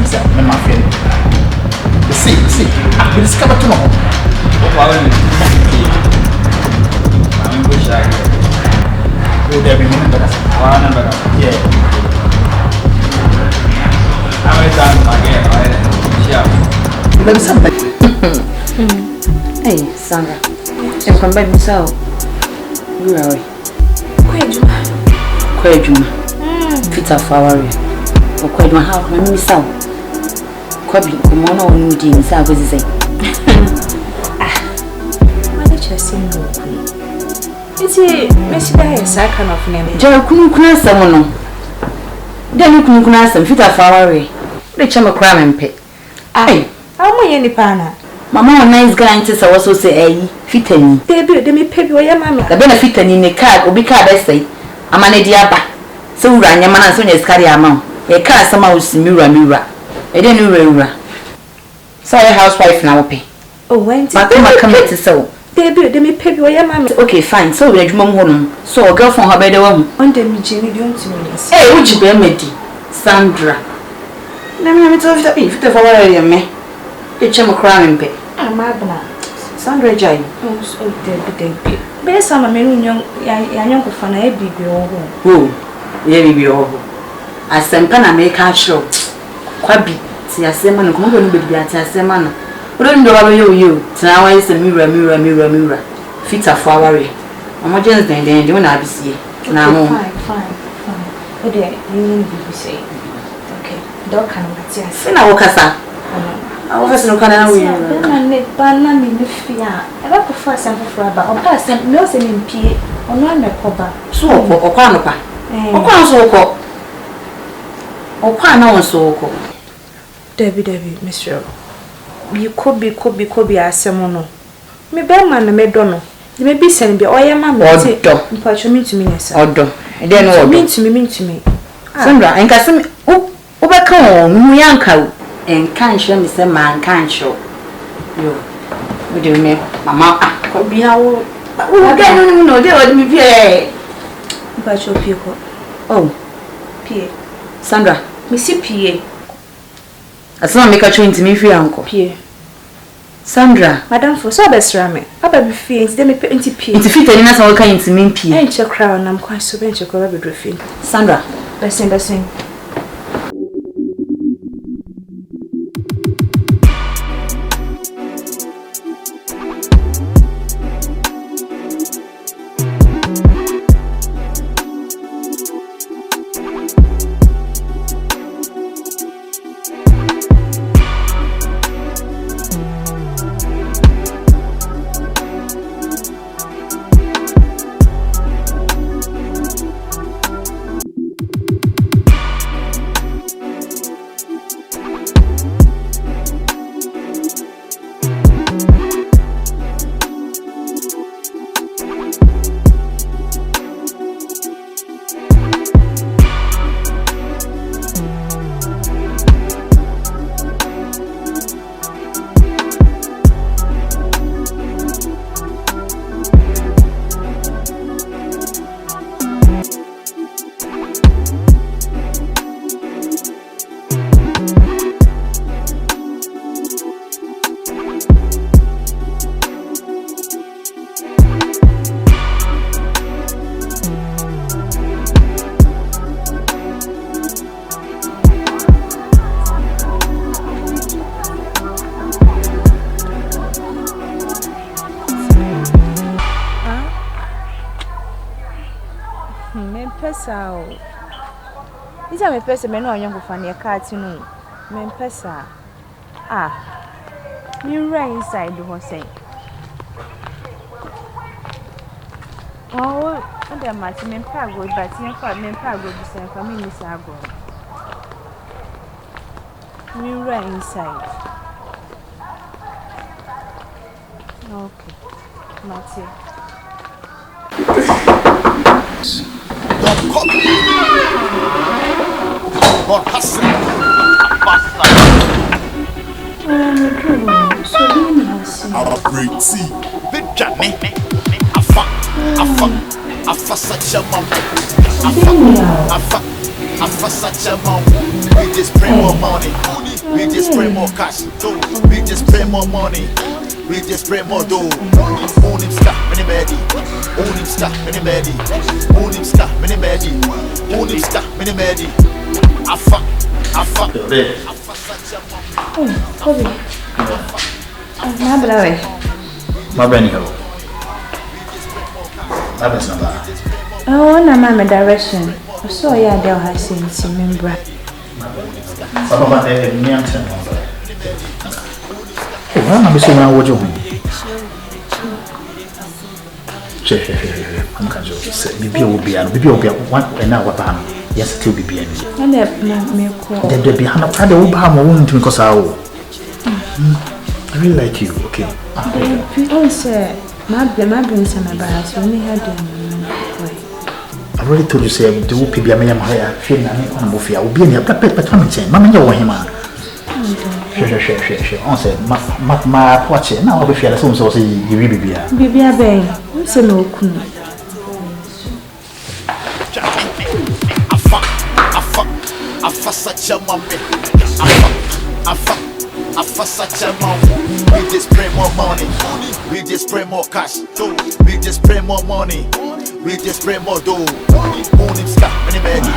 sir. I'm my friend. See, we discovered tomorrow. I'm going to show you. There be minute better. Yeah. I'm done again. Let me something. Hey, Sandra. I'm from by myself. Where are we? Kwejuma. Peter Flowery. Or Kwejuma, how can I miss out? Kwabby, come on, no new jeans. I was saying. Why did you say no? Is it Miss Dias? I kind of name. Joe couldn't someone. Then you couldn't ask them. Peter Flowery. The chama cram and pit. Aye. How many any pana? Mamma, nice guy, I also say, fitting. They may pay your mamma. The benefit in the car will be car, I say. A man a diaba. So ran your man as soon as carry a mount. A car somehow is mirror. I didn't know. So a housewife now pay. Oh, when I come to so. They may pay your mamma. Okay, fine. So we're mum home. So a girl from her bed home. On them, Jenny, don't you mean? Hey, would you be a medi? Sandra. Let me tell you if the follower me. It's a crying pay. I'm Abna. Sandra Jane. Oh, so they Bear some men young for a big who? Yeah, be all. As some can make her show. Quabby, see a seman, come on, be at a semana. Wouldn't you? Now is a mirror. Fit a flowery. I'm not just then, you and I see. Now, fine. Oh, there, you need to say. Okay, dog can get Send our casa. I was no kind of banana in the fear. I like to first and for about or pass and no same in P or no cover. So, or quanopa. Or quan so called. Or quan so called. Debbie, Mister. You could be a semono. Me bearman and medono. You may be sending be oil mamma or dog. You mean to me, sir. Or dog. And then what mean to me. Sandra, and Casim, overcome, young cow. And can't show me some man can't show you. Would you make Mamma? Could be how no, they would be pay. But your people. Oh, P. Sandra, Missy P. as long make a train to me for your uncle. P. Sandra, Madame for so best ramen. I'll be fiends, they may put into P. It's a fit and that's all kind to mean P. Ain't your crown, I'm quite so venture cover with refin. Sandra, Listen. Sao is a person men or young for near cartoon. Men pesa. You ran inside the horse. Oh, and there might men pago, but you for men pago the same for me, Miss Ago. You ran inside. Okay, Matty. Or hustling. Our great tea. Big Johnny. Afa such a mom. Afa such a mom. We just pray more money. We just spray more cash, we just spray more money. We just spray more dough. Own him stop, many medi. Own him stop, many medi. Own him stop, many medi. Own him stop, many medi. I fuck. Oh, Kobe. My Benny Hill. That is not bad. Oh, no, my direction. I saw you there, I seen some member. Papa, me and ten. I'm missing my watch. I'm going to say, maybe will be one and now. Yes, it will be. And me call. They'll be behind a pride of Obama to because I really like you, okay? People say, my brings some embarrassed when they had them. I already told you, say, the whoopee be a man, I feel I'm Mufia will be in your pet, but I'm saying, Mamma, you're him. Sure. On said, my watch it now. I'll be fair, as soon as I see you, be a bay. What's a no coon? I fuck such a mommy. I fuck such a mom. We just spray more money. We just spray more cash. We just spray more money. We just spray more dough. Own him stop, many medi.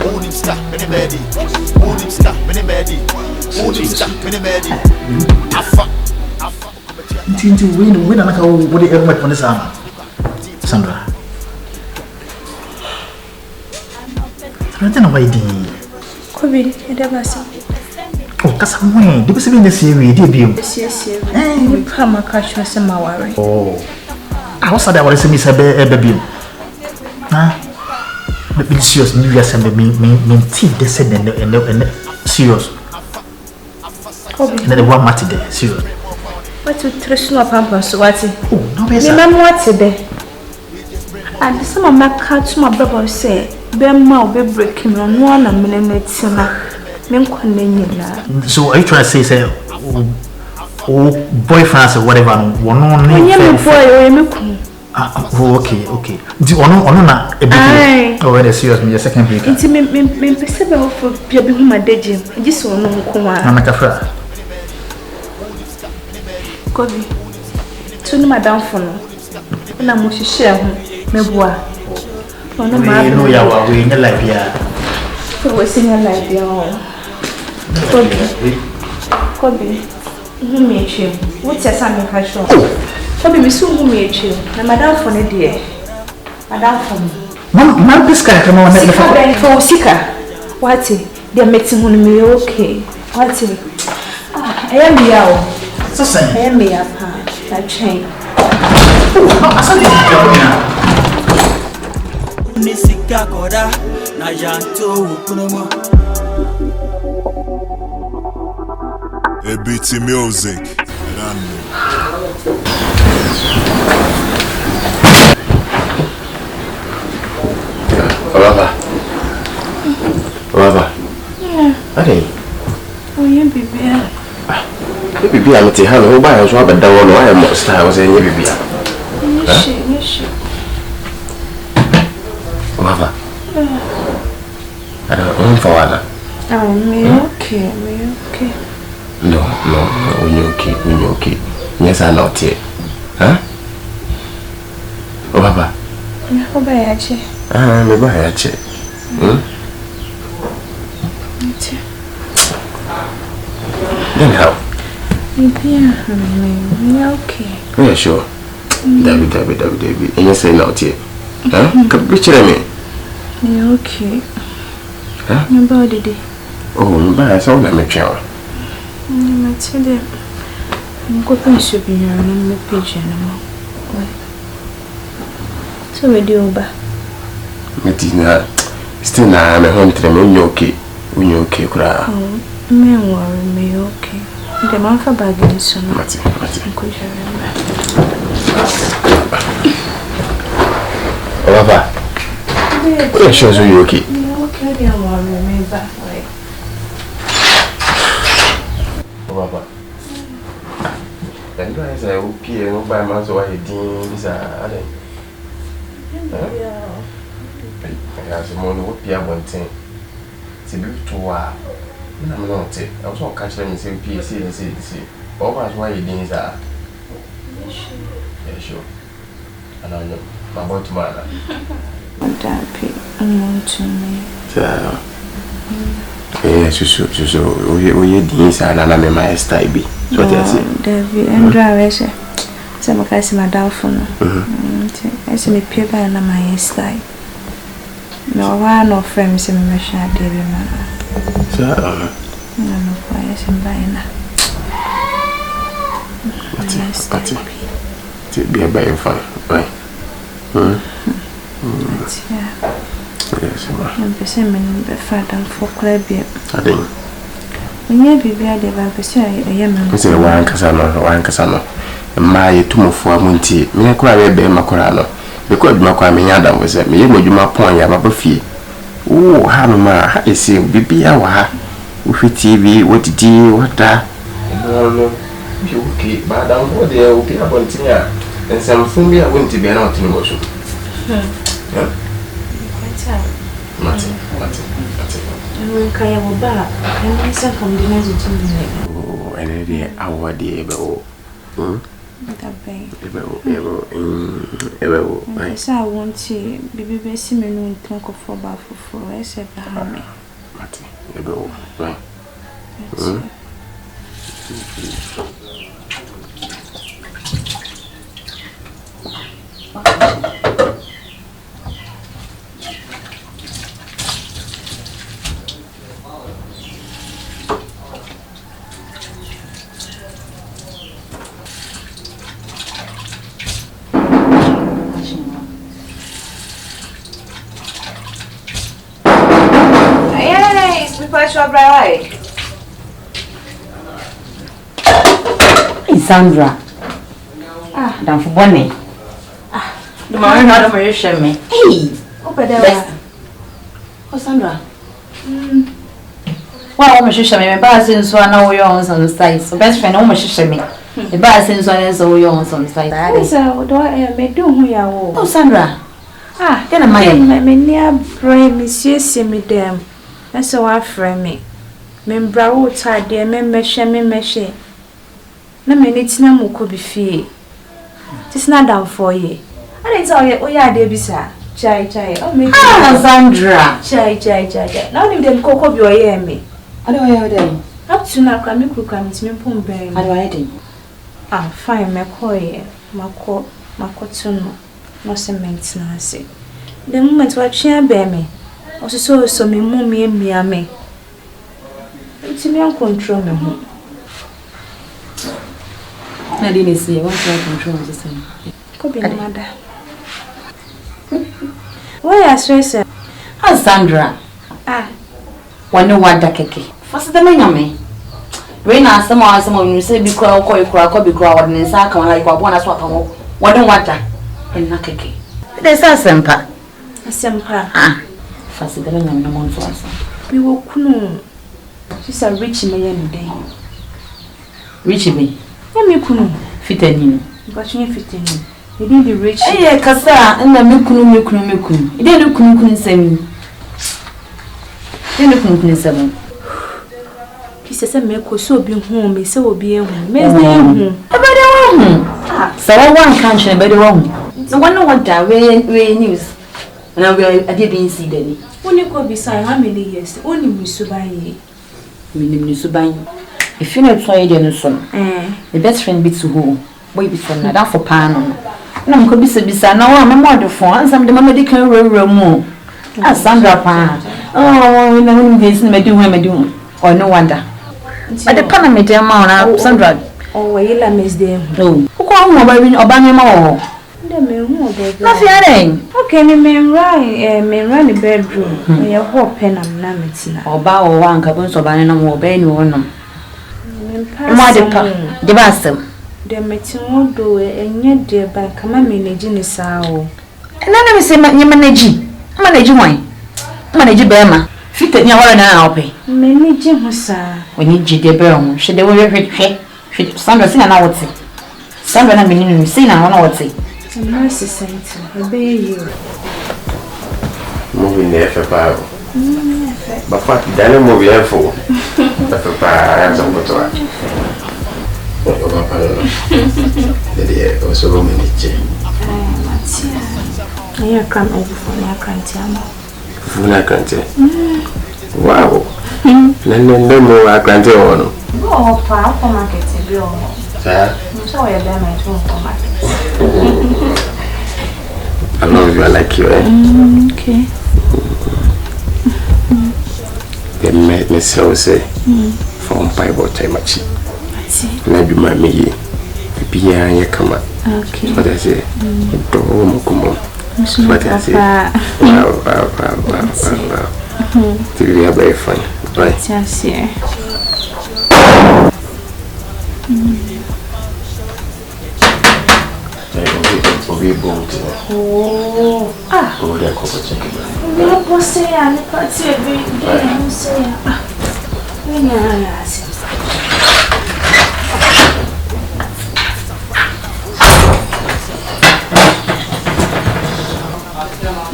Own him stop, many medi. Own him stop, many medi. Own him stop, many medi. I fuck. Into win, like a what ever met on this arm. Sandra. I don't know why Kobe, I never saw. Oh, that's a way. Did you see the series? Did you? Yes. You come a catch us in my worry. Oh, I was sad I was Miss Baby. Huh? The serious New Year's and me teeth they said and serious. Kobe, and then the one matty there, serious. what to traditional pampers, what? Oh, no, yes, remember what's there? And some of my cats, my brother say, Bemma will be breaking on 1 minute. So are you trying to say, boyfriends or whatever? One only okay. Do you want a bit? Oh, it's serious. Me, a second break. It's me, for being my dejim. Just one no come. I'm a cafra. Kobe, to madam for no. And I must share me bois. Oh, no, my no, you are in the life here. For wasting a life, Kobe, who made you? What's your son? Kobe, Miss who made you? And madam for the dear. Madam for me. Mom, this guy come on for Sika. What? They're making me okay. What? I am the owl. So say, I am the upper. That chain. Nisika koda na janto ukunomo. A beat music. Baba. Yeah. Okay. Oh, yeah, baby. Baby, I'm at the hand. Who buy us? What the devil? I am not star. I was saying, baby. Yes. Baba. I don't know for what. Oh, me okay. No, when you okay. Yes, I'm not here. Huh? Oh, Baba. How about you? Me buy a check. Then how? Yeah, okay. Yeah, sure. David. And you say not here. Huh? Come picture me. Yeah, okay. Huh? Your body. Oh, but I saw them make sure. I'm tell them. I'm going to be here and I'm pigeon. So we do over. Metina still now I'm home to them when you're okay, cry. Oh, me worry me okay. The man for bagging so Mati. Oh, Baba. What shows you okay? Yeah, okay, they worry me back way. Oh, Baba. And you guys are okay, and by my so I did this. Yeah. I have some money. What be one thing? To be to I'm not take. I was going to catch them and say, PSC and see. All that's why you didn't say. Yeah, sure. And I know my boy tomorrow. What happy? I'm on to me. Yes, so we didn't say, and I'm my style. So that's it. David, and drive. Some of us my doubtful. I see me paper and my style. No one no friends in my shop, dear mother. So, no, why is in buying that? To be a better fun, right? Yes, I'm presuming the father for club. I think. When you be there, they will pursue a young man. It's a one casano. My two for Monty, me cry a bear macorano. Because Macquammy Adam was at me, you my point, I have a fee. Oh, Hamma, I see, be our with TV, what did you, what that? Okay, but I don't know they will be about here. And some food I went to be out in motion. Nothing. And when Kaya back, and we sent from dinner to me. Oh, and then our dear Ebo. Yes, I want to be busy and talk of about for I said behind me. Right. Sandra. Down for Bonnie. The morning not of my shame me. Hey, open there. Oh, Sandra. Well, I'm sure me. But since one know your own on the side, so best friend almost shame me. The bar since one is all your own on the side. So, do I may do who you are? Oh, Sandra. Then my near brain, Monsieur Semidam. That's so I frame me. Membra tired, dear, me. No minutes no more could be fee. Tis not down for ye. I didn't tell you, oh, yeah, dear, sir. Chai, oh, me. Sandra. Chai. Now, if them cocoa be or me. I don't hear them. Up to now, come you could come to me, Pum Bay. I don't hear them. Fine, my coy, my cotton, no cement, Nancy. The moment what she bear me, also so me, mummy, and me. It's me on control me. I didn't see what I control the same. Could be mother. Why I swear, Sandra. One no want a cake. First the me. Rain as someone you say be crowd, call be crowd, and sack like one as what don't want that. And not cake. There's a semper. First the no more for us. We will know. She's a rich man day. Rich me. Let me kunu fitani but you fitani you did the rich eh kasa na me kunu e dey kunu nsam dey kunu nsam ki se me ko so bi hu me se obi ehu me dey hu e be dey hu so one kan che be dey hu no one no want that we news na we ade bi nsi dani oni ko bi sai how many years oni musuban yi musuban if you not try the son the best friend be to who boy be for na that for pan no mo ko bisa na wa mama de fo ansam de mama de kan rewremu Sandra pa oh na won dey sin me do or no wonder but the pan me dem ma na Sandra oh we la miss dem oh ko mo ba bi oba me ma o dem me hu de na fi aren okay me run the bedroom we hope na metina oba o wa nka bo so ba ne na mo oba ni wonom the basem. The metin do enye de ba kama manage ni sao. Na me say manage bema. Fit nya wala na ope. Manage ho sa. Oni de be ho. She de wo hwe. Sandra sina na wote. Sandra na meninu sina na wote. Mercy Saint. Obey you. Moving there for power. But fuck, then I'm more careful. That's a fire, some water. The also many I can't over for my grandchild. Funa Grante. Wow. No more I granted on. Oh, for market, so I have my for market. I love you, I like you, eh? Okay. They made me so say, from Bible time, maybe my me, be a come up. Okay. What I say, don't come on. What I say, wow. We are very fun, right? Yes, yeah. Oh, they're covered. We are posting and the party every day. I'm saying, we are.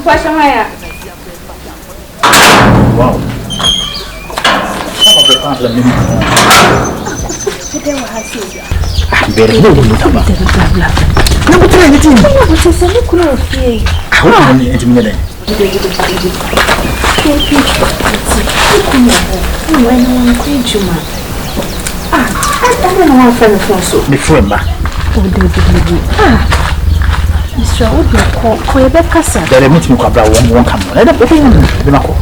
What's your Maya? Wow. Very good. No, but try anything. What is a little of here? How many intimidating? I don't know one friend of Before ma. Oh, Mr. Wood, call your back, Cassia. There are meeting Cabra won't come. Let them open the knuckle.